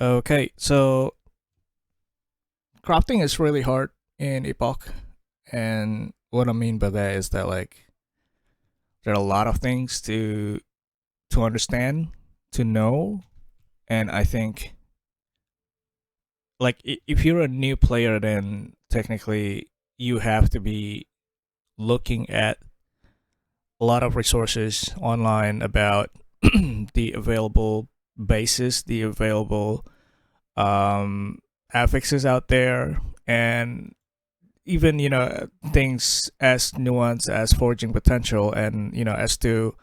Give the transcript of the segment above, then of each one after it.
Okay, so crafting is really hard in Epoch, and what I mean by that is that there are a lot of things to understand, to know, and I think if you're a new player, then technically you have to be looking at a lot of resources online about the available bases, the available affixes out there, and even things as nuanced as forging potential, and as to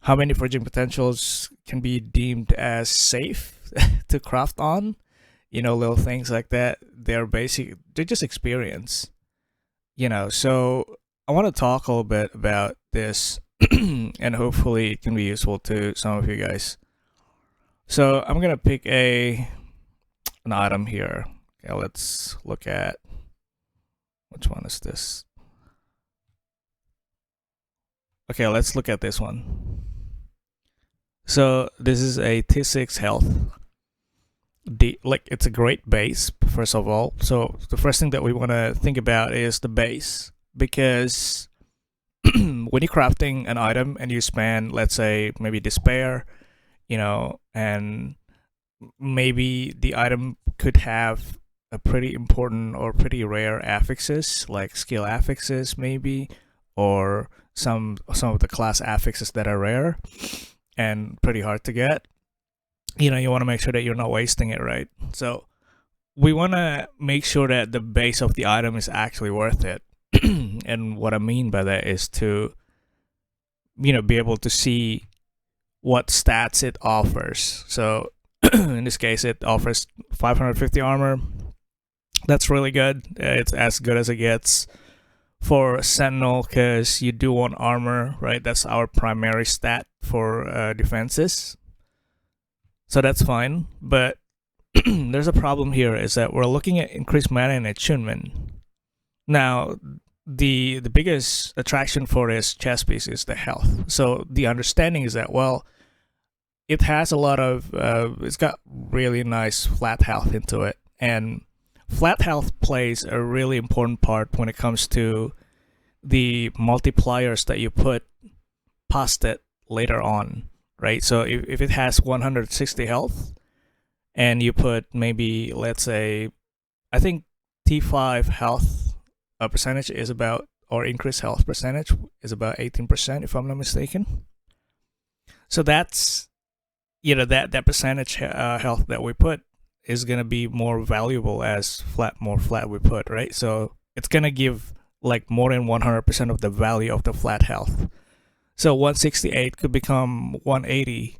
how many forging potentials can be deemed as safe to craft on. Little things like that, they're just experience. So I want to talk a little bit about this and hopefully it can be useful to some of you guys. So I'm gonna pick an item here. Okay, let's look at which one is this. Okay, let's look at this one. So this is a T6 health. It's a great base, first of all. So the first thing that we want to think about is the base, because when you're crafting an item and you spend, let's say, maybe despair, and maybe the item could have a pretty important or pretty rare affixes, like skill affixes, maybe, or some of the class affixes that are rare and pretty hard to get. You want to make sure that you're not wasting it, right? So we want to make sure that the base of the item is actually worth it. And what I mean by that is to be able to see what stats it offers. So in this case, it offers 550 armor. That's really good. It's as good as it gets for Sentinel, because you do want armor, right? That's our primary stat for defenses. So that's fine. But there's a problem here, is that we're looking at increased mana and attunement. Now, the biggest attraction for this chess piece is the health. So the understanding is that, well, it has a lot of it's got really nice flat health into it, and flat health plays a really important part when it comes to the multipliers that you put past it later on, right? So if it has 160 health and you put, maybe, let's say, I think T5 health percentage is about, or increased health percentage is about 18%, if I'm not mistaken. So that's, that percentage health that we put is gonna be more valuable as more flat we put, right? So it's gonna give like more than 100% of the value of the flat health. So 168 could become 180,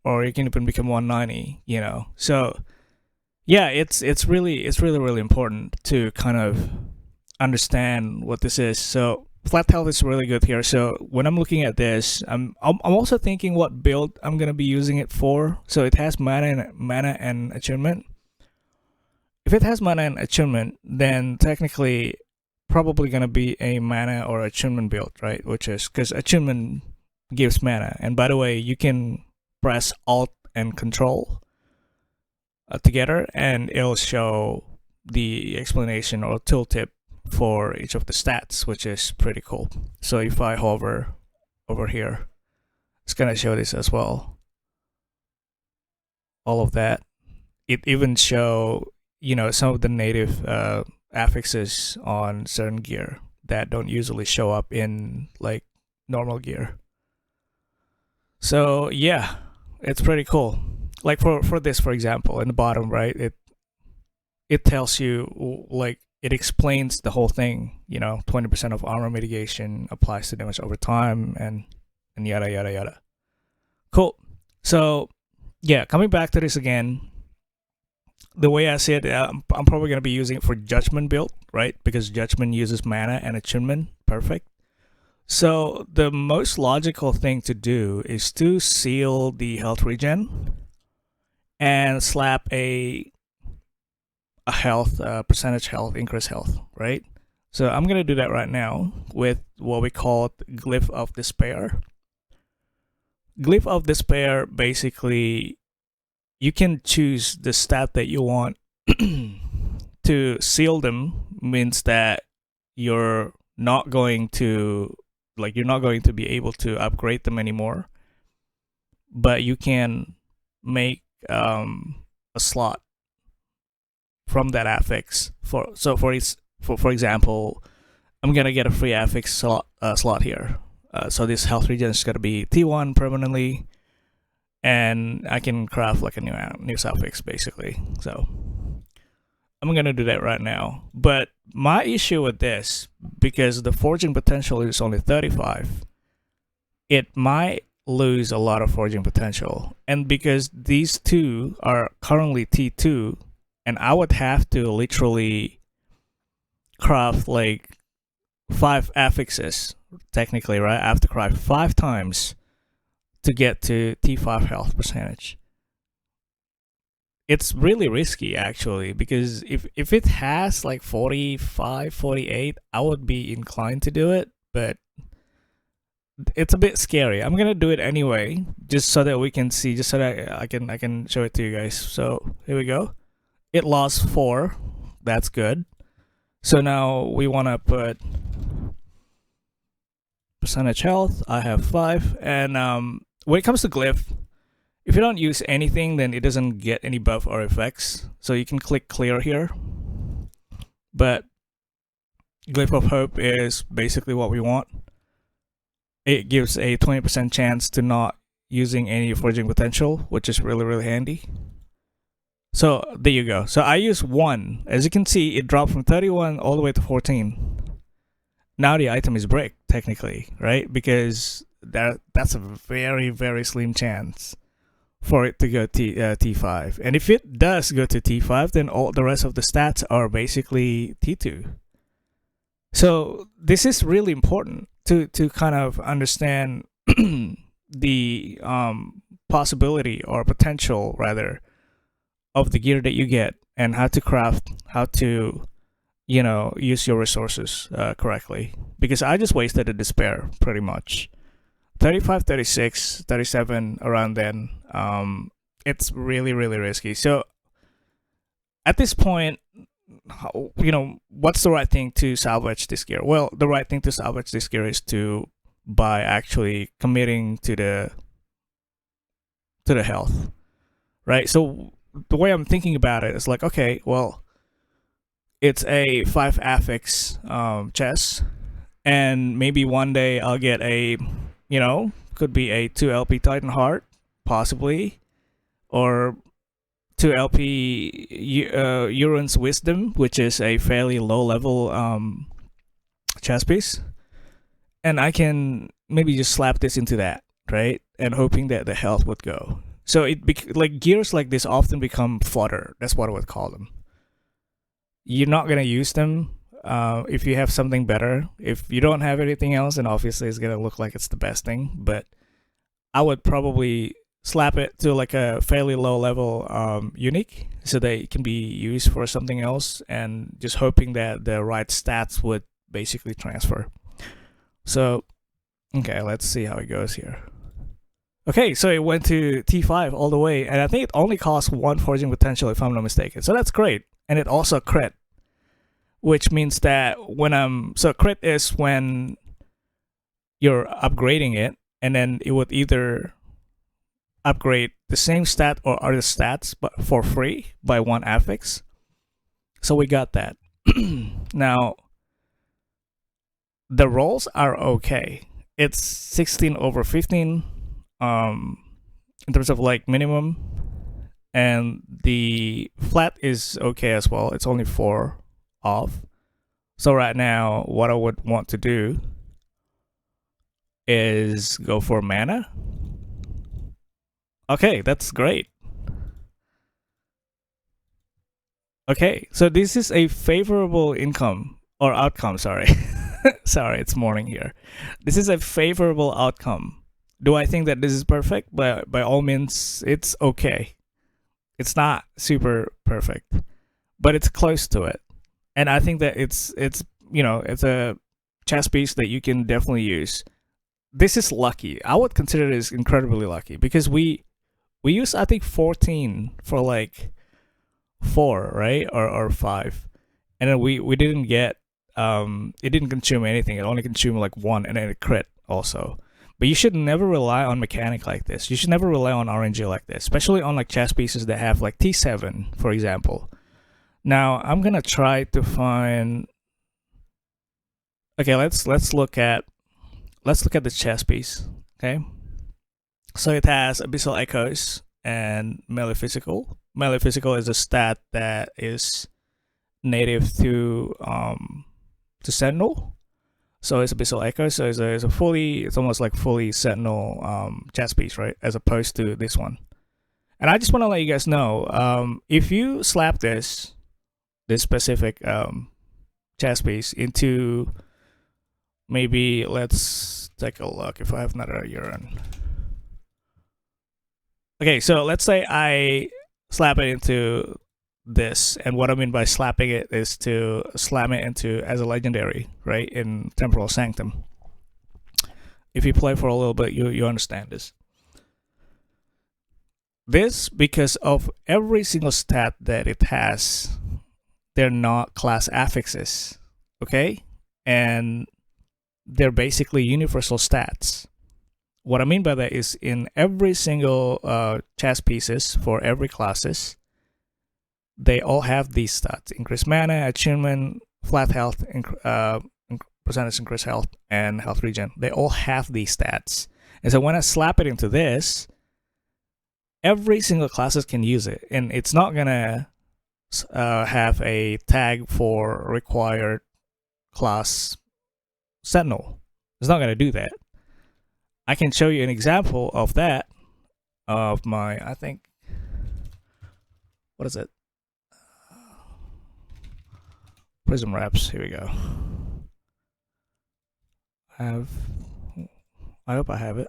or it can even become 190. So yeah, it's really important to kind of understand what this is. So flat health is really good here. So when I'm looking at this, I'm also thinking what build I'm gonna be using it for. So it has mana and attunement. If it has mana and attunement, then technically probably gonna be a mana or attunement build, right? Which is because attunement gives mana. And by the way, you can press Alt and Control together, and it'll show the explanation or tooltip for each of the stats, which is pretty cool. So if I hover over here, it's gonna show this as well. All of that. It even show some of the native affixes on certain gear that don't usually show up in like normal gear. So yeah, it's pretty cool. Like for this, for example, in the bottom right, it tells you, like, it explains the whole thing. 20% of armor mitigation applies to damage over time, and yada yada yada. Cool. So yeah, coming back to this again, the way I see it, I'm probably going to be using it for Judgment build, right? Because Judgment uses mana and attunement. Perfect. So the most logical thing to do is to seal the health regen and slap a health percentage health, increase health, right? So I'm going to do that right now with what we call Glyph of Despair. Glyph of Despair basically you can choose the stat that you want. To seal them means that you're not going to you're not going to be able to upgrade them anymore, but you can make a slot from that affix. For example, I'm gonna get a free affix slot here. So this health regen is gonna be T1 permanently, and I can craft like a new suffix basically. So I'm gonna do that right now. But my issue with this, because the forging potential is only 35, it might lose a lot of forging potential. And because these two are currently T2, and I would have to literally craft like 5 affixes, technically, right? I have to craft 5 times to get to T5 health percentage. It's really risky actually, because if it has like 45, 48, I would be inclined to do it, but it's a bit scary. I'm gonna do it anyway, just so that we can see, just so that I can show it to you guys. So here we go. It lost 4. That's good. So now we want to put percentage health. I have 5, and when it comes to glyph, if you don't use anything, then it doesn't get any buff or effects. So you can click clear here. But Glyph of Hope is basically what we want. It gives a 20% chance to not using any forging potential, which is really, really handy. So there you go. So I use 1. As you can see, it dropped from 31 all the way to 14. Now the item is brick, technically, right? Because that's a very, very slim chance for it to go T5. And if it does go to T5, then all the rest of the stats are basically T2. So this is really important to kind of understand the possibility, or potential rather, of the gear that you get, and how to craft, how to use your resources correctly. Because I just wasted a despair pretty much. 35, 36, 37, around then. It's really, really risky. So at this point, what's the right thing to salvage this gear? Well, the right thing to salvage this gear is to by actually committing to the health, right? So the way I'm thinking about it is like, okay, well, it's a 5 affix chest, and maybe one day I'll get a could be a 2 LP Titan Heart, possibly, or 2 LP Uran's Wisdom, which is a fairly low level chest piece, and I can maybe just slap this into that, right? And hoping that the health would go. So like gears like this often become fodder. That's what I would call them. You're not gonna use them if you have something better. If you don't have anything else, then obviously it's gonna look like it's the best thing. But I would probably slap it to like a fairly low level unique, so that it can be used for something else, and just hoping that the right stats would basically transfer. So okay, let's see how it goes here. Okay, so it went to T5 all the way, and I think it only costs 1 forging potential if I'm not mistaken. So that's great. And it also crit, which means that so crit is when you're upgrading it, and then it would either upgrade the same stat or other stats but for free by 1 affix. So we got that. Now the rolls are okay. It's 16 over 15 in terms of like minimum, and the flat is okay as well. It's only 4 off. So right now what I would want to do is go for mana. Okay, that's great. Okay, so this is a favorable income or outcome, sorry. Sorry, it's morning here. This is a favorable outcome. Do I think that this is perfect? By all means, it's okay. It's not super perfect, but it's close to it. And I think that it's a chess piece that you can definitely use. This is lucky. I would consider this incredibly lucky, because we We use I think 14 for like 4, right? Or 5. And then we didn't get it didn't consume anything. It only consumed like 1 and then it crit also. But you should never rely on mechanic like this. You should never rely on RNG like this, especially on like chess pieces that have like T7, for example. Now I'm gonna try to find. Okay, let's look at the chess piece. Okay, so it has Abyssal Echoes and Metaphysical. Metaphysical is a stat that is native to Sentinel. So it's Abyssal Echo. So it's almost like fully Sentinel chess piece, right? As opposed to this one. And I just want to let you guys know, if you slap this specific chess piece into, maybe let's take a look if I have another urine. Okay, so let's say I slap it into this, and what I mean by slapping it is to slam it into as a legendary, right, in Temporal Sanctum. If you play for a little bit, you understand this. This, because of every single stat that it has, they're not class affixes, okay? And they're basically universal stats. What I mean by that is in every single chess pieces for every classes, they all have these stats: increased mana, attunement, flat health, percentage increased health, and health regen. They all have these stats. And so when I slap it into this, every single classes can use it. And it's not gonna have a tag for required class Sentinel. It's not gonna do that. I can show you an example of that, of my, I think, what is it? Prism Wraps, here we go. I hope I have it.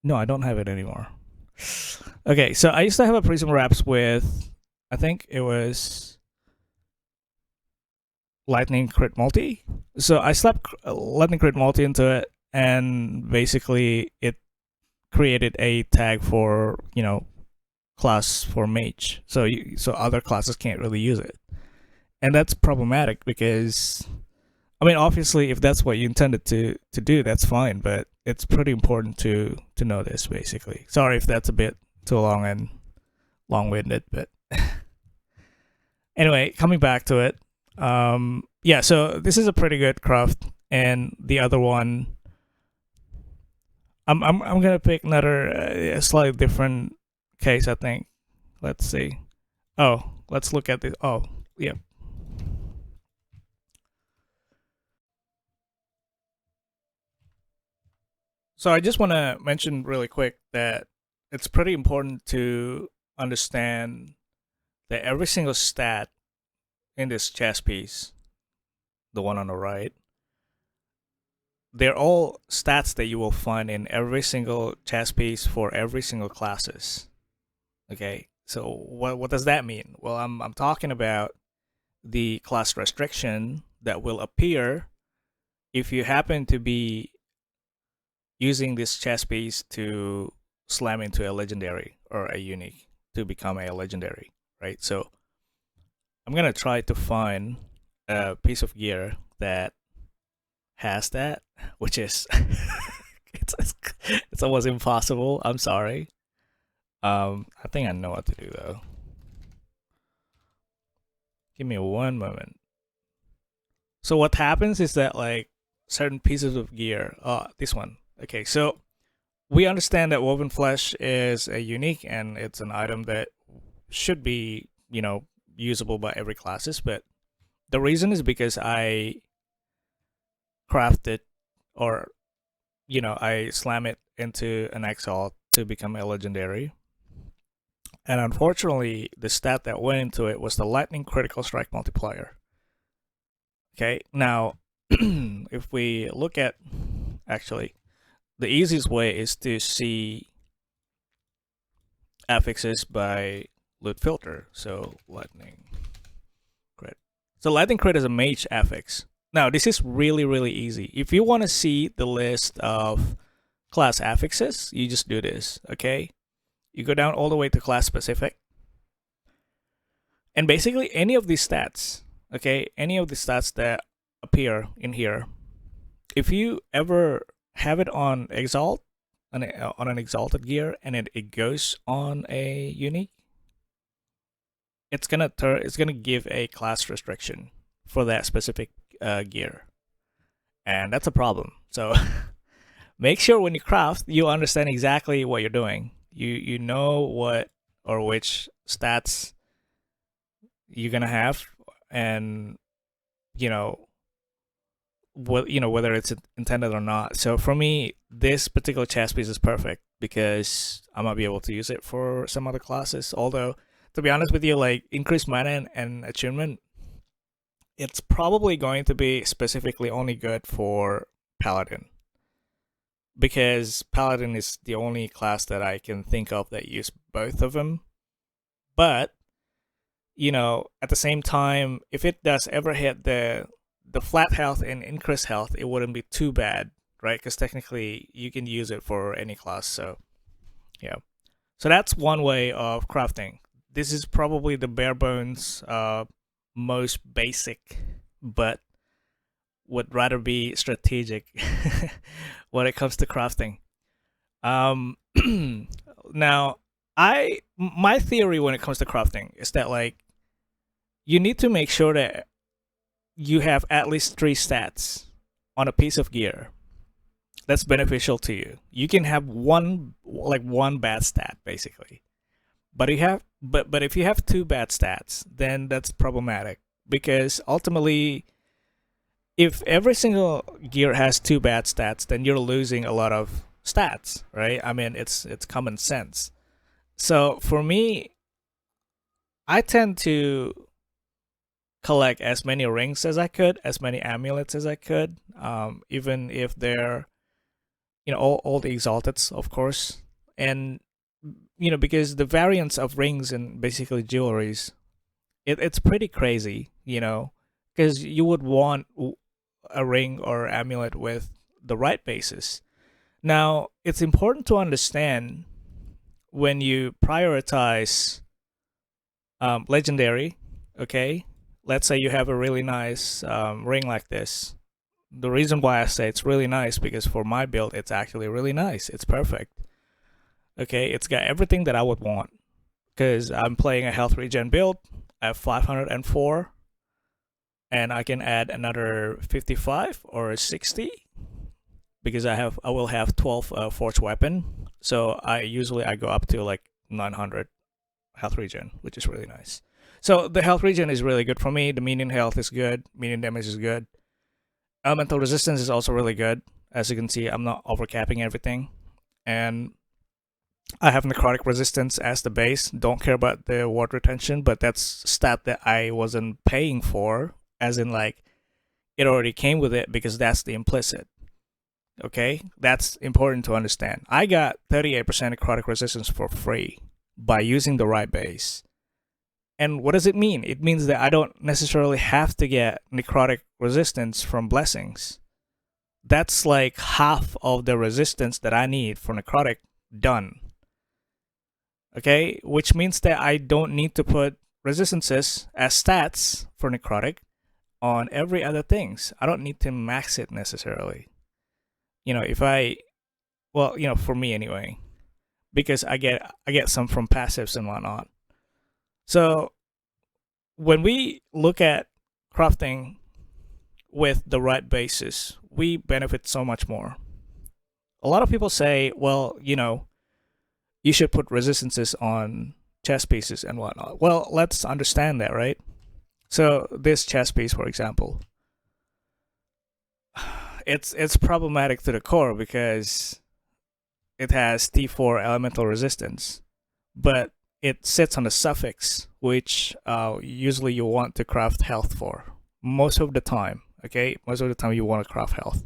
No, I don't have it anymore. Okay, so I used to have a Prism Wraps with, I think it was Lightning Crit Multi. So I slapped Lightning Crit Multi into it, and basically it created a tag for, class for mage. So other classes can't really use it. And that's problematic because, I mean, obviously if that's what you intended to do, that's fine, but it's pretty important to know this, basically. Sorry if that's a bit too long and long-winded, but anyway, coming back to it. Yeah, so this is a pretty good craft, and the other one, I'm gonna pick another a slightly different case, I think. Let's see. Oh, let's look at this. Oh, yeah. So I just want to mention really quick that it's pretty important to understand that every single stat in this chess piece, the one on the right, they're all stats that you will find in every single chess piece for every single classes. Okay, so what does that mean? Well, I'm talking about the class restriction that will appear if you happen to be using this chess piece to slam into a legendary or a unique to become a legendary, right? So I'm gonna try to find a piece of gear that has that, which is it's almost impossible. I'm sorry. I think I know what to do though. Give me one moment. So what happens is that like certain pieces of gear, this one. Okay, so we understand that woven flesh is a unique and it's an item that should be, usable by every classes, but the reason is because I craft it, or I slam it into an exalt to become a legendary. And unfortunately, the stat that went into it was the lightning critical strike multiplier. Okay, now if we look at, actually, the easiest way is to see affixes by loot filter. So lightning crit. So lightning crit is a mage affix. Now this is really, really easy. If you want to see the list of class affixes, you just do this, okay? You go down all the way to class specific, and basically any of these stats, okay, any of the stats that appear in here, if you ever have it on exalt, on an exalted gear, and it goes on a unique, it's gonna give a class restriction for that specific gear, and that's a problem. So make sure when you craft, you understand exactly what you're doing. You know what or which stats you're gonna have, and you know what, whether it's intended or not. So for me, this particular chess piece is perfect because I might be able to use it for some other classes. Although, to be honest with you, like increased mana and attunement, it's probably going to be specifically only good for Paladin, because Paladin is the only class that I can think of that use both of them. But at the same time, if it does ever hit the flat health and increased health, it wouldn't be too bad, right? Because technically you can use it for any class. So yeah, so that's one way of crafting. This is probably the bare bones, most basic, but would rather be strategic when it comes to crafting. Now, my theory when it comes to crafting is that, like, you need to make sure that you have at least 3 stats on a piece of gear that's beneficial to you. You can have one bad stat basically, but if you have 2 bad stats, then that's problematic, because ultimately, if every single gear has 2 bad stats, then you're losing a lot of stats, right? I mean, it's common sense. So for me, I tend to collect as many rings as I could, as many amulets as I could, even if they're, all the exalteds, of course. And, because the variance of rings and basically jewelries, it's pretty crazy, because you would want a ring or amulet with the right basis. Now, it's important to understand when you prioritize legendary, okay? Let's say you have a really nice ring like this. The reason why I say it's really nice, because for my build, it's actually really nice. It's perfect. Okay, it's got everything that I would want, because I'm playing a health regen build. I have 504, and I can add another 55 or 60 because I will have 12 forged weapon. So I go up to like 900 health regen, which is really nice. So the health regen is really good for me. The minion health is good. Minion damage is good. Elemental resistance is also really good. As you can see, I'm not overcapping everything. And I have necrotic resistance as the base. Don't care about the ward retention, but that's stat that I wasn't paying for, as in, like, it already came with it, because that's the implicit. Okay? That's important to understand. I got 38% necrotic resistance for free by using the right base. And what does it mean? It means that I don't necessarily have to get necrotic resistance from blessings. That's like half of the resistance that I need for necrotic done. Okay? Which means that I don't need to put resistances as stats for necrotic on every other things. I don't need to max it necessarily. For me anyway, because I get some from passives and whatnot. So when we look at crafting with the right basis, we benefit so much more. A lot of people say, well, you should put resistances on chess pieces and whatnot. Well, let's understand that, right? So this chess piece, for example, it's problematic to the core because it has T4 elemental resistance, but it sits on a suffix, which usually you want to craft health for. Most of the time, okay? Most of the time you want to craft health.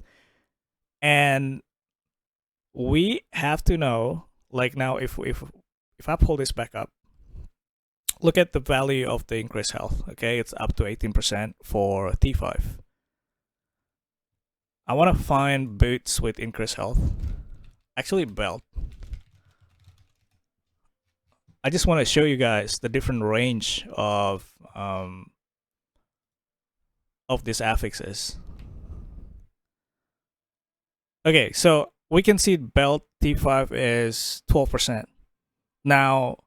And we have to know, like, now if I pull this back up, look at the value of the increased health, okay? It's up to 18% for T5. I want to find boots with increased health. Actually, belt. I just want to show you guys the different range of these affixes. Okay, so we can see belt T5 is 12%. Now,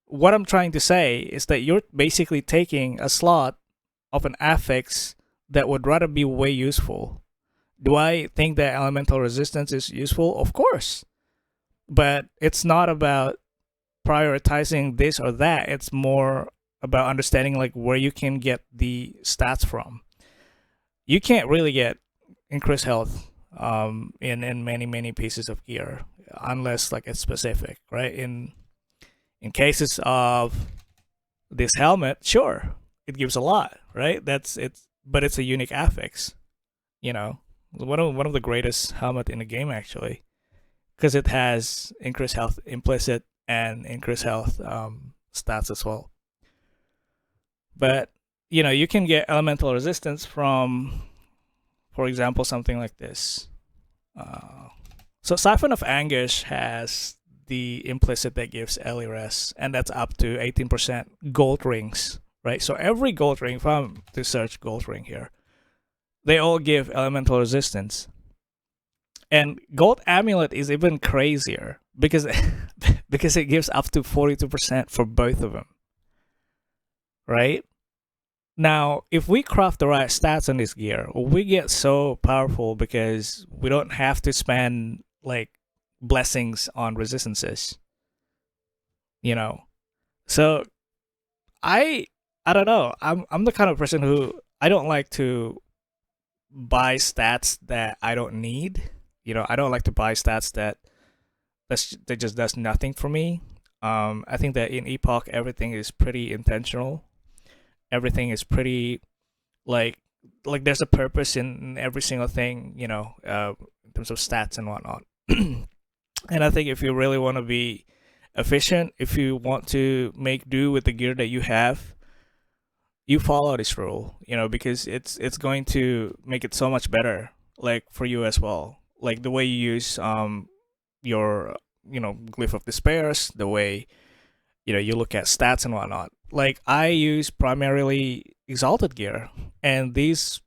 what I'm trying to say is that you're basically taking a slot of an affix that would rather be way useful. Do I think that elemental resistance is useful? Of course. But it's not about prioritizing this or that. It's more about understanding like where you can get the stats from. You can't really get increased health in many pieces of gear unless like it's specific, right? In cases of this helmet, sure, it gives a lot, right? But it's a unique affix, you know. One of the greatest helmet in the game actually, because it has increased health implicit and increased health stats as well. But you know, you can get elemental resistance from, for example, something like this. So Siphon of Anguish has the implicit that gives LRS, and that's up to 18% gold rings, right? So every gold ring, if I'm to search gold ring here, they all give elemental resistance. And gold amulet is even crazier because because it gives up to 42% for both of them, right? Now, if we craft the right stats on this gear, we get so powerful because we don't have to spend like blessings on resistances, you know. So I don't know. I'm the kind of person who I don't like to buy stats that I don't need. You know, I don't like to buy stats that just does nothing for me. I think that in Epoch everything is pretty intentional. Everything is pretty like there's a purpose in every single thing, you know, in terms of stats and whatnot. And I think if you really want to be efficient, if you want to make do with the gear that you have, you follow this rule, you know, because it's going to make it so much better, like for you as well. Like the way you use your glyph of despairs, the way you look at stats and whatnot. Like I use primarily exalted gear, and these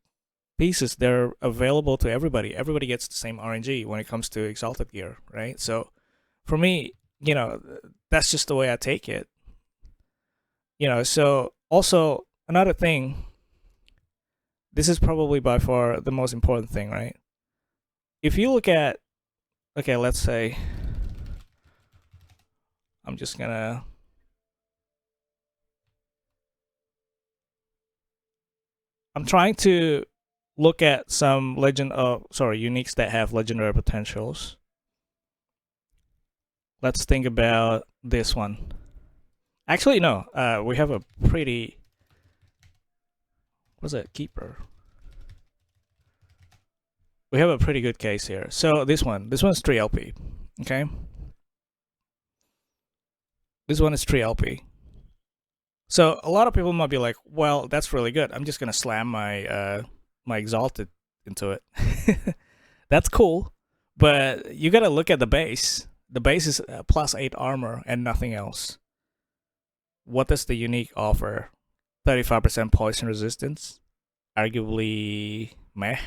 pieces they're available to everybody. Everybody gets the same RNG when it comes to exalted gear, right? So for me, that's just the way I take it. So also another thing, this is probably by far the most important thing, right? If you look at, okay, let's say I'm just gonna I'm trying to look at some uniques that have legendary potentials. Let's think about this one. Actually, no. We have a pretty. What's it? Keeper. We have a pretty good case here. So this one's 3 LP. Okay. This one is 3 LP. So a lot of people might be like, "Well, that's really good. I'm just gonna slam my my exalted into it." That's cool, but you gotta look at the base. The base is +8 armor and nothing else. What does the unique offer? 35% poison resistance. Arguably meh,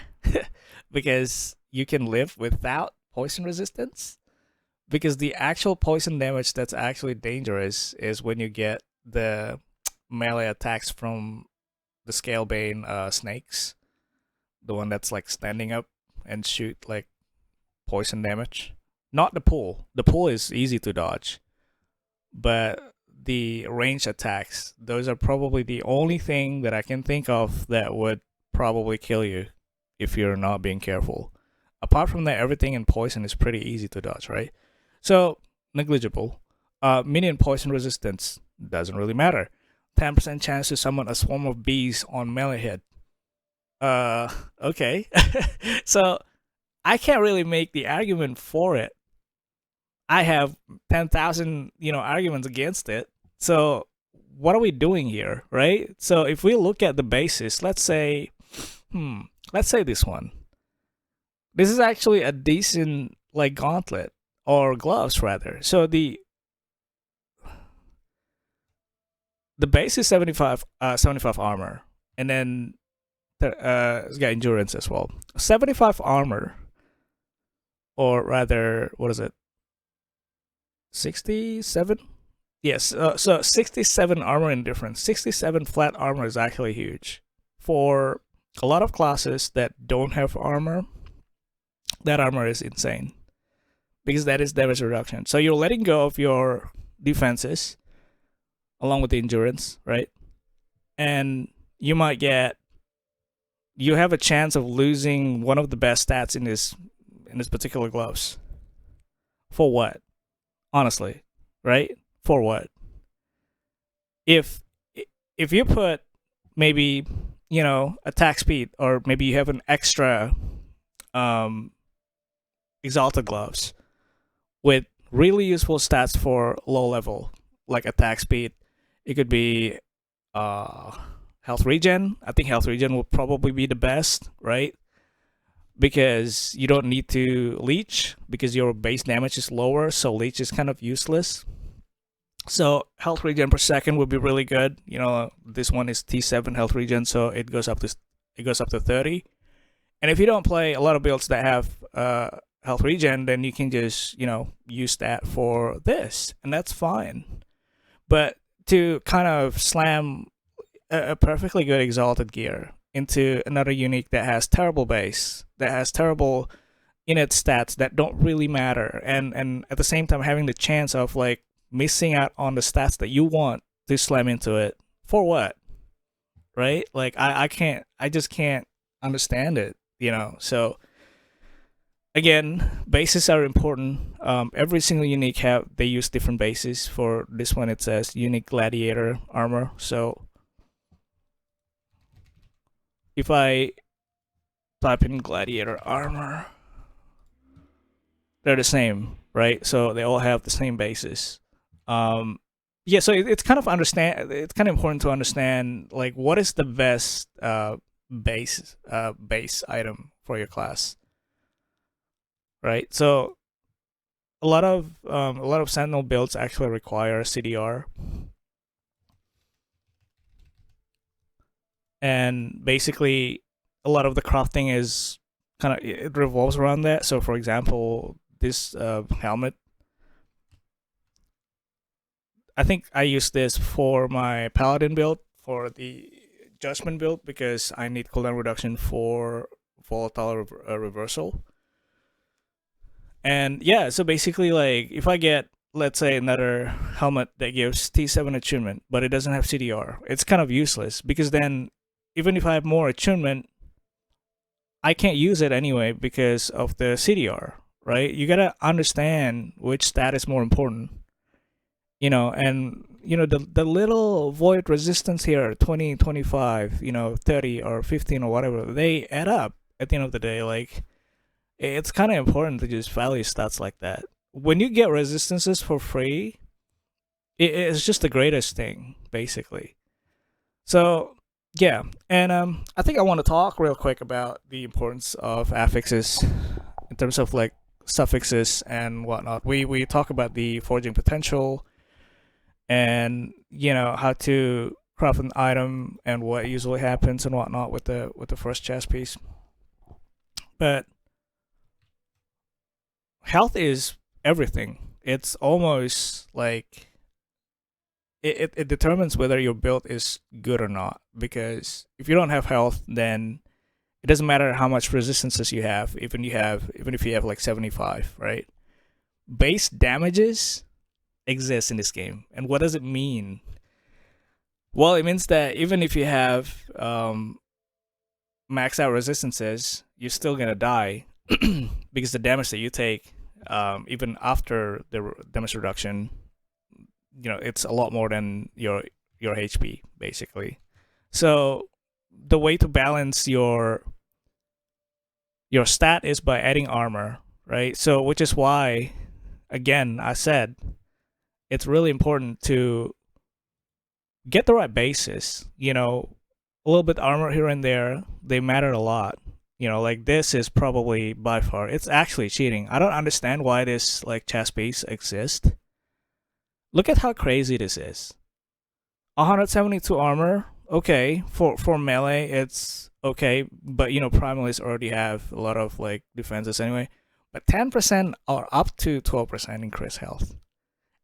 because you can live without poison resistance. Because the actual poison damage that's actually dangerous is when you get the melee attacks from the Scalebane snakes, the one that's like standing up and shoot like poison damage. Not the pool. The pool is easy to dodge, but the range attacks, those are probably the only thing that I can think of that would probably kill you if you're not being careful. Apart from that, everything in poison is pretty easy to dodge, right? So negligible. Minion poison resistance doesn't really matter. 10% chance to summon a swarm of bees on melee hit. Okay. So I can't really make the argument for it. I have 10,000, arguments against it. So what are we doing here, right? So if we look at the basis, let's say this one. This is actually a decent like gauntlet or gloves rather. So The base is 75 armor, and then it's got endurance as well. 75 armor, or rather, what is it? 67. Yes, so 67 armor and difference. 67 flat armor is actually huge. For a lot of classes that don't have armor, that armor is insane. Because that is damage reduction. So you're letting go of your defenses along with the endurance, right? And you might get you have a chance of losing one of the best stats in this particular gloves. For what? Honestly, right? For what? If if you put maybe, attack speed, or maybe you have an extra um exalted gloves with really useful stats for low level, like attack speed. It could be uh health regen. I think health regen will probably be the best, right? Because you don't need to leech because your base damage is lower, so leech is kind of useless. So health regen per second would be really good. This one is T7 health regen, so it goes up to 30. And if you don't play a lot of builds that have health regen, then you can just use that for this, and that's fine. But to kind of slam a perfectly good exalted gear into another unique that has terrible base, that has terrible innate stats that don't really matter, and at the same time having the chance of like missing out on the stats that you want to slam into it, for what? Right? Like I just can't understand it. So again, bases are important. Every single unique they use different bases. For this one, it says unique gladiator armor. So if I type in gladiator armor, they're the same, right? So they all have the same bases. Yeah, so it's kind of important to understand like what is the best base item for your class, right? So a lot of Sentinel builds actually require CDR, and basically a lot of the crafting is it revolves around that. So for example, this helmet, I think I use this for my paladin build, for the judgment build, because I need cooldown reduction for volatile reversal. And yeah, so basically, like if I get, let's say, another helmet that gives T7 attunement, but it doesn't have CDR, it's kind of useless, because then even if I have more attunement, I can't use it anyway because of the CDR, right? You gotta understand which stat is more important. And the little void resistance here, 20, 25, 30 or 15 or whatever, they add up at the end of the day. Like, it's kind of important to just value stats like that. When you get resistances for free, it's just the greatest thing, basically. So yeah, and I think I want to talk real quick about the importance of affixes in terms of like suffixes and whatnot. We talk about the forging potential, and how to craft an item and what usually happens and whatnot with the first chess piece. But health is everything. It's almost like it determines whether your build is good or not, because if you don't have health, then it doesn't matter how much resistances you have, even if you have like 75, right? Base damages exist in this game. And what does it mean? Well, it means that even if you have max out resistances, you're still gonna die because the damage that you take, even after the damage reduction, it's a lot more than your HP, basically. So the way to balance your stat is by adding armor, right? So which is why, again, I said it's really important to get the right bases. A little bit armor here and there, they matter a lot. Like this is probably by far, it's actually cheating. I don't understand why this like chess piece exists. Look at how crazy this is. 172 armor. Okay, for melee it's okay, but primalists already have a lot of like defenses anyway. But 10% or up to 12% increase health,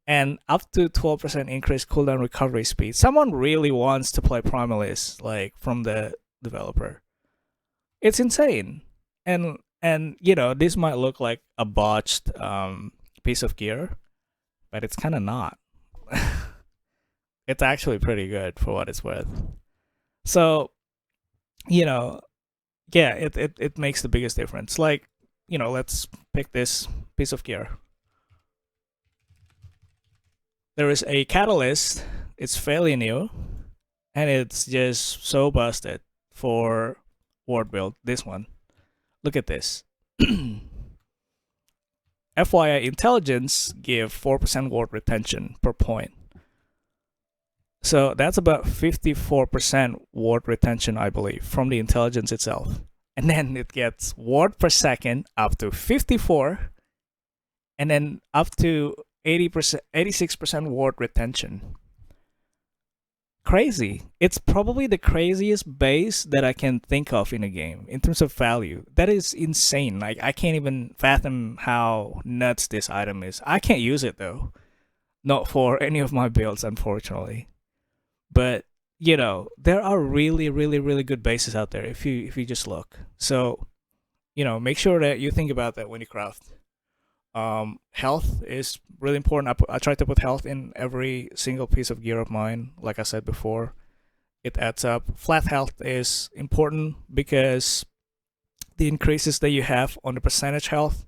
and up to 12% increase cooldown recovery speed. Someone really wants to play primalist, like from the developer. It's insane, and this might look like a botched piece of gear, but it's kind of not. It's actually pretty good for what it's worth. So, you know, yeah, it makes the biggest difference. Like, let's pick this piece of gear. There is a catalyst, it's fairly new, and it's just so busted for ward build. This one. Look at this. FYI, intelligence give 4% ward retention per point. So that's about 54% ward retention, I believe, from the intelligence itself. And then it gets ward per second up to 54, and then up to 80%, 86% ward retention. Crazy. It's probably the craziest base that I can think of in a game in terms of value. That is insane. Like, I can't even fathom how nuts this item is. I can't use it though. Not for any of my builds, unfortunately. But there are really, really, really good bases out there if you just look. So, make sure that you think about that when you craft. Health is really important. I try to put health in every single piece of gear of mine. Like I said before, it adds up. Flat health is important because the increases that you have on the percentage health,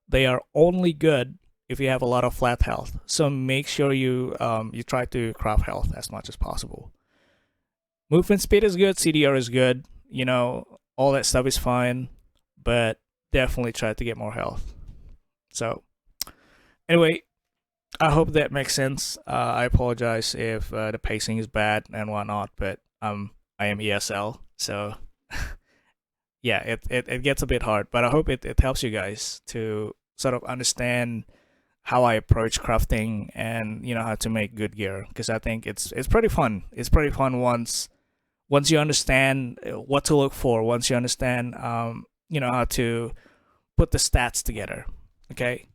they are only good if you have a lot of flat health. So make sure you try to craft health as much as possible. Movement speed is good, CDR is good, all that stuff is fine, but definitely try to get more health. So anyway, I hope that makes sense. I apologize if the pacing is bad and whatnot, but I am ESL, so yeah, it gets a bit hard, but I hope it helps you guys to sort of understand how I approach crafting and how to make good gear, because I think it's pretty fun. It's pretty fun once you understand what to look for, once you understand how to put the stats together. Okay,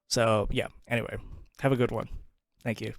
so yeah. Anyway, have a good one. Thank you.